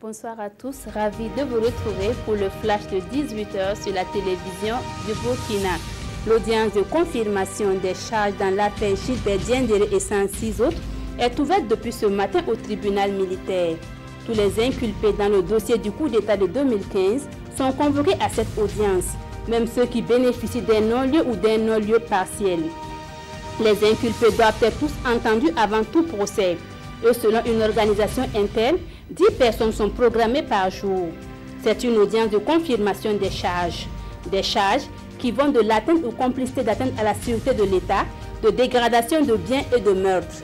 Bonsoir à tous, ravi de vous retrouver pour le flash de 18h sur la télévision du Burkina. L'audience de confirmation des charges dans l'affaire Gilbert Diendéré et 106 autres est ouverte depuis ce matin au tribunal militaire. Tous les inculpés dans le dossier du coup d'État de 2015 sont convoqués à cette audience, même ceux qui bénéficient d'un non-lieu ou d'un non-lieu partiel. Les inculpés doivent être tous entendus avant tout procès. Et selon une organisation interne, 10 personnes sont programmées par jour. C'est une audience de confirmation des charges. Des charges qui vont de l'atteinte ou complicité d'atteinte à la sûreté de l'État, de dégradation de biens et de meurtre.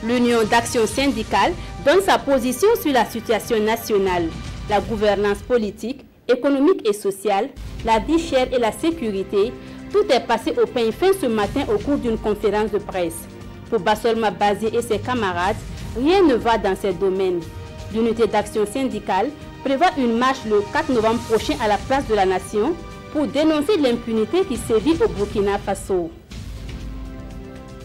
L'Union d'action syndicale donne sa position sur la situation nationale, la gouvernance politique, économique et sociale, la vie chère et la sécurité. Tout est passé au peigne fin ce matin au cours d'une conférence de presse. Pour Bassolma Bazié et ses camarades, rien ne va dans ces domaines. L'unité d'action syndicale prévoit une marche le 4 novembre prochain à la place de la Nation pour dénoncer l'impunité qui sévit au Burkina Faso.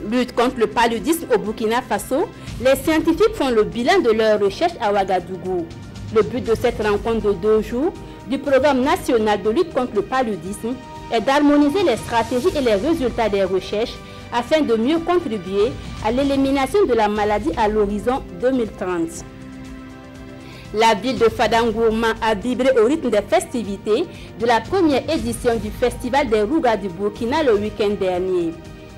Lutte contre le paludisme au Burkina Faso, les scientifiques font le bilan de leurs recherches à Ouagadougou. Le but de cette rencontre de 2 jours du programme national de lutte contre le paludisme est d'harmoniser les stratégies et les résultats des recherches afin de mieux contribuer à l'élimination de la maladie à l'horizon 2030. La ville de Fadangourma a vibré au rythme des festivités de la première édition du Festival des Rougas du Burkina le week-end dernier.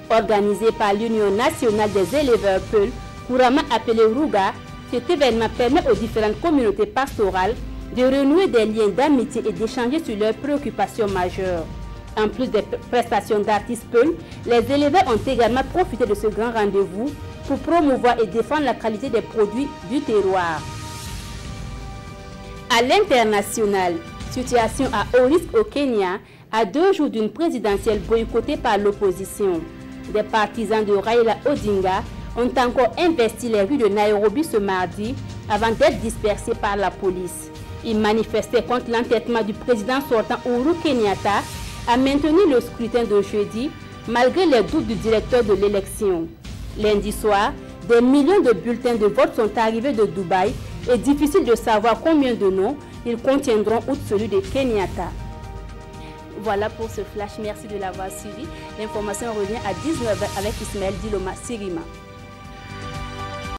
Organisé par l'Union nationale des éleveurs Peul, couramment appelé Rouga, cet événement permet aux différentes communautés pastorales de renouer des liens d'amitié et d'échanger sur leurs préoccupations majeures. En plus des prestations d'artistes Peul, les éleveurs ont également profité de ce grand rendez-vous pour promouvoir et défendre la qualité des produits du terroir. À l'international, situation à haut risque au Kenya, à 2 jours d'une présidentielle boycottée par l'opposition. Des partisans de Raila Odinga ont encore investi les rues de Nairobi ce mardi avant d'être dispersés par la police. Ils manifestaient contre l'entêtement du président sortant Uhuru Kenyatta à maintenir le scrutin de jeudi malgré les doutes du directeur de l'élection. Lundi soir, des millions de bulletins de vote sont arrivés de Dubaï et difficile de savoir combien de noms ils contiendront outre celui de Kenyatta. Voilà pour ce flash, merci de l'avoir suivi. L'information revient à 19h avec Ismaël Diloma Sirima.